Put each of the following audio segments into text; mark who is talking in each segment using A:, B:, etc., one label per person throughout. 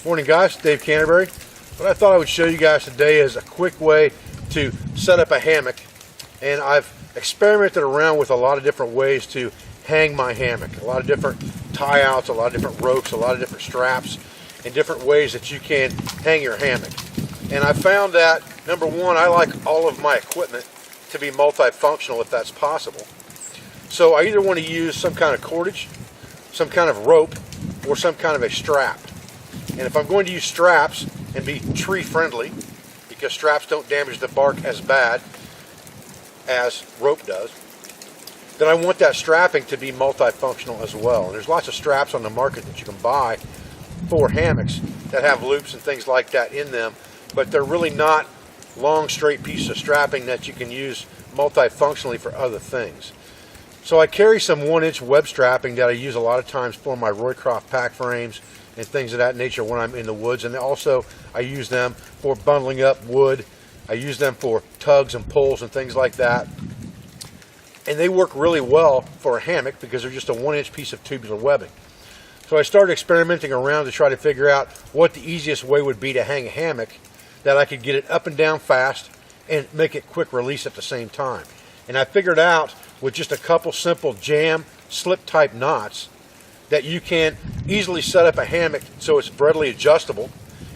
A: Morning guys, Dave Canterbury. What I thought I would show you guys today is a quick way to set up a hammock. And I've experimented around with a lot of different ways to hang my hammock. A lot of different tie outs, a lot of different ropes, a lot of different straps, and different ways that you can hang your hammock. And I found that, number one, I like all of my equipment to be multifunctional if that's possible. So I either want to use some kind of cordage, some kind of rope, or some kind of a strap. And if I'm going to use straps and be tree friendly, because straps don't damage the bark as bad as rope does, then I want that strapping to be multifunctional as well. And there's lots of straps on the market that you can buy for hammocks that have loops and things like that in them, but they're really not long straight pieces of strapping that you can use multifunctionally for other things. So I carry some 1-inch web strapping that I use a lot of times for my Roycroft pack frames and things of that nature when I'm in the woods, and also I use them for bundling up wood. I use them for tugs and pulls and things like that, and they work really well for a hammock because they're just a 1-inch piece of tubular webbing. So I started experimenting around to try to figure out what the easiest way would be to hang a hammock that I could get it up and down fast and make it quick release at the same time. And I figured out with just a couple simple jam slip type knots that you can easily set up a hammock so it's readily adjustable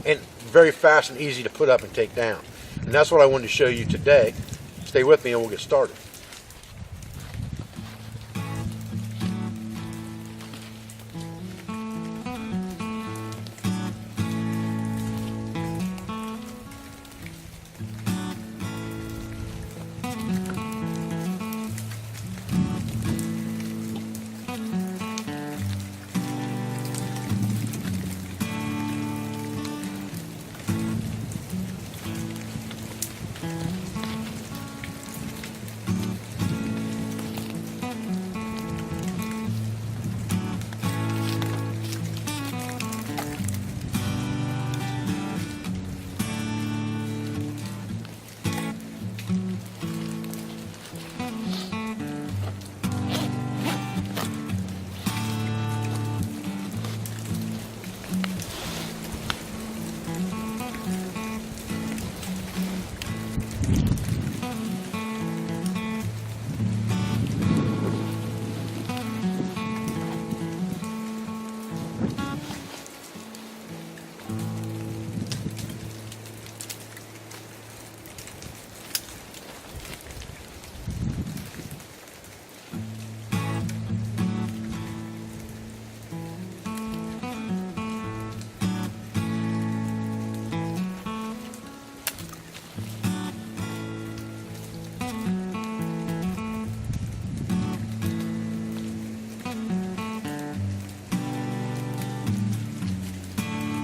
A: and very fast and easy to put up and take down. And that's what I wanted to show you today. Stay with me and we'll get started.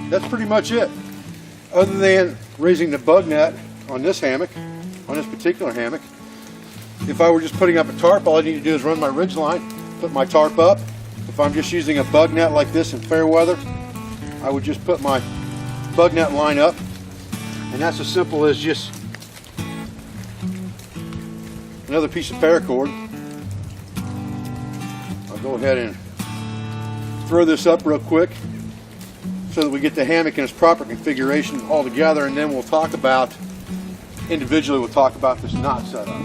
A: That's pretty much it. Other than raising the bug net on this hammock, on this particular hammock, if I were just putting up a tarp, all I need to do is run my ridge line, put my tarp up. If I'm just using a bug net like this in fair weather, I would just put my bug net line up, and that's as simple as just another piece of paracord. I'll go ahead and throw this up real quick so that we get the hammock in its proper configuration all together, and then we'll talk about, individually we'll talk about this knot setup.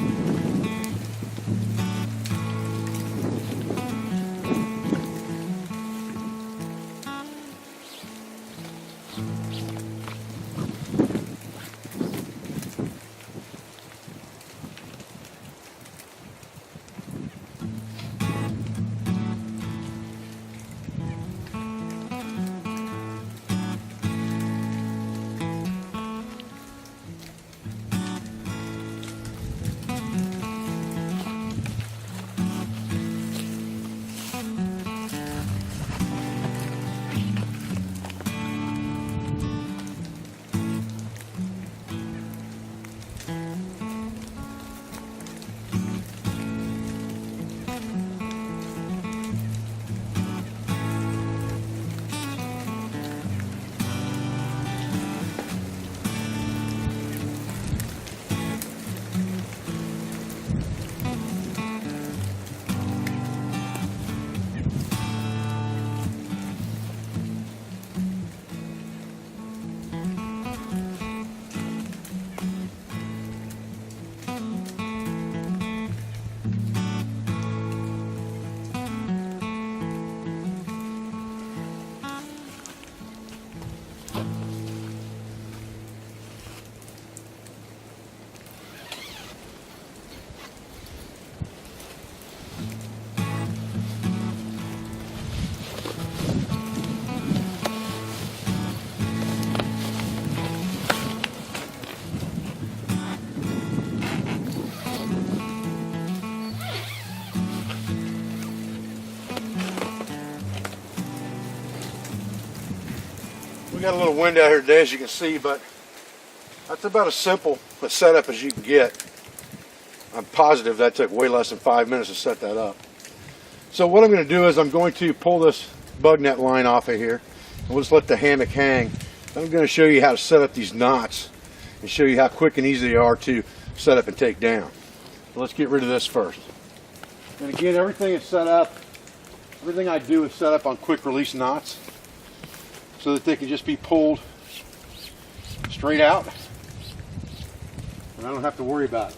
A: We got a little wind out here today, as you can see, but that's about as simple a setup as you can get. I'm positive that took way less than 5 minutes to set that up. So what I'm going to do is I'm going to pull this bug net line off of here, and we'll just let the hammock hang. I'm going to show you how to set up these knots and show you how quick and easy they are to set up and take down. So let's get rid of this first. And again, everything is set up, everything I do is set up on quick release knots so that they can just be pulled straight out and I don't have to worry about it.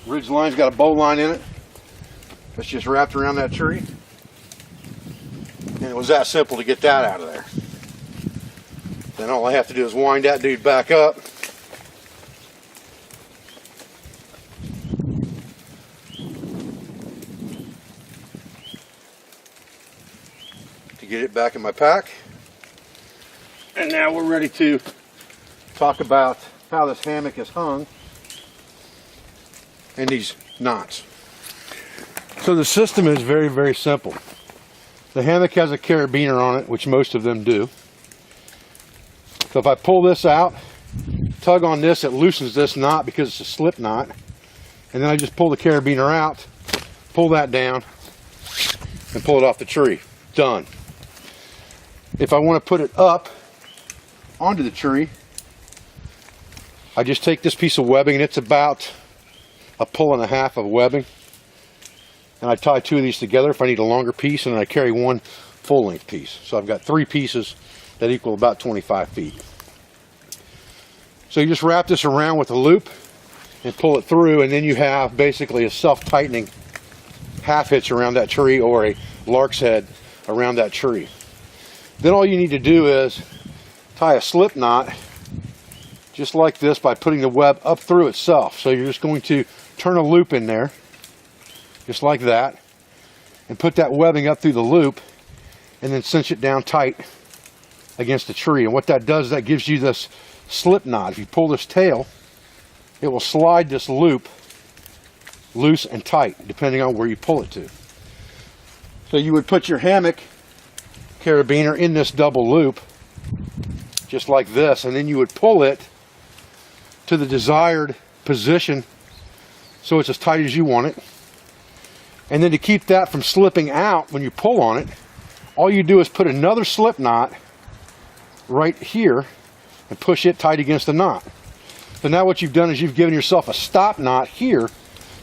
A: Ridge line's got a bow line in it that's just wrapped around that tree, and it was that simple to get that out of there. Then all I have to do is wind that dude back up to get it back in my pack. And now we're ready to talk about how this hammock is hung and these knots. So the system is very, very simple. The hammock has a carabiner on it, which most of them do. So if I pull this out, tug on this, it loosens this knot because it's a slip knot. And then I just pull the carabiner out, pull that down, and pull it off the tree. Done. If I want to put it up onto the tree, I just take this piece of webbing, and it's about a pull and a half of webbing, and I tie two of these together if I need a longer piece, and then I carry one full length piece. So I've got 3 pieces that equal about 25 feet. So you just wrap this around with a loop and pull it through, and then you have basically a self-tightening half hitch around that tree, or a lark's head around that tree. Then all you need to do is tie a slip knot just like this by putting the web up through itself. So you're just going to turn a loop in there just like that and put that webbing up through the loop and then cinch it down tight against the tree. And what that does, that gives you this slip knot. If you pull this tail, it will slide this loop loose and tight depending on where you pull it to. So you would put your hammock carabiner in this double loop just like this, and then you would pull it to the desired position so it's as tight as you want it. And then to keep that from slipping out when you pull on it, all you do is put another slip knot right here and push it tight against the knot. So now what you've done is you've given yourself a stop knot here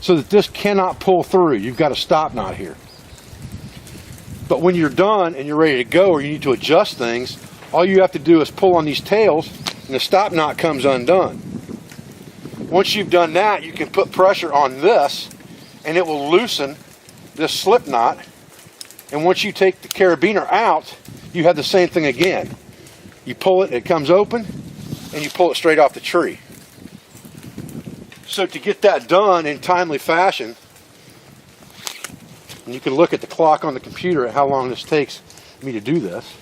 A: so that this cannot pull through. You've got a stop knot here. But when you're done and you're ready to go, or you need to adjust things, all you have to do is pull on these tails and the stop knot comes undone. Once you've done that, you can put pressure on this and it will loosen this slip knot. And once you take the carabiner out, you have the same thing again. You pull it, it comes open, and you pull it straight off the tree. So to get that done in timely fashion, and you can look at the clock on the computer at how long this takes me to do this.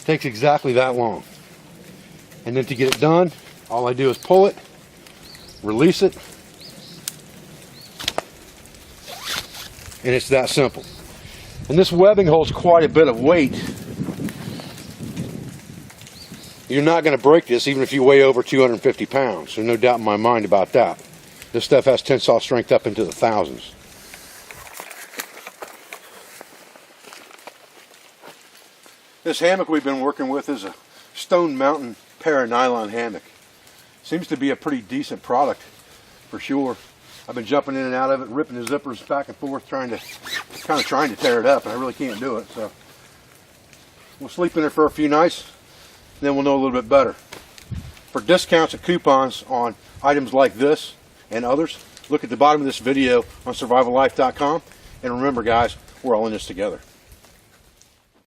A: Takes exactly that long. And then to get it done, all I do is pull it, release it, and it's that simple. And this webbing holds quite a bit of weight. You're not going to break this even if you weigh over 250 pounds. There's no doubt in my mind about that. This stuff has tensile strength up into the thousands. This hammock we've been working with is a Stone Mountain para-nylon hammock. Seems to be a pretty decent product for sure. I've been jumping in and out of it, ripping the zippers back and forth, trying to tear it up, and I really can't do it. So we'll sleep in there for a few nights, then we'll know a little bit better. For discounts and coupons on items like this and others, look at the bottom of this video on survivallife.com. And remember, guys, we're all in this together.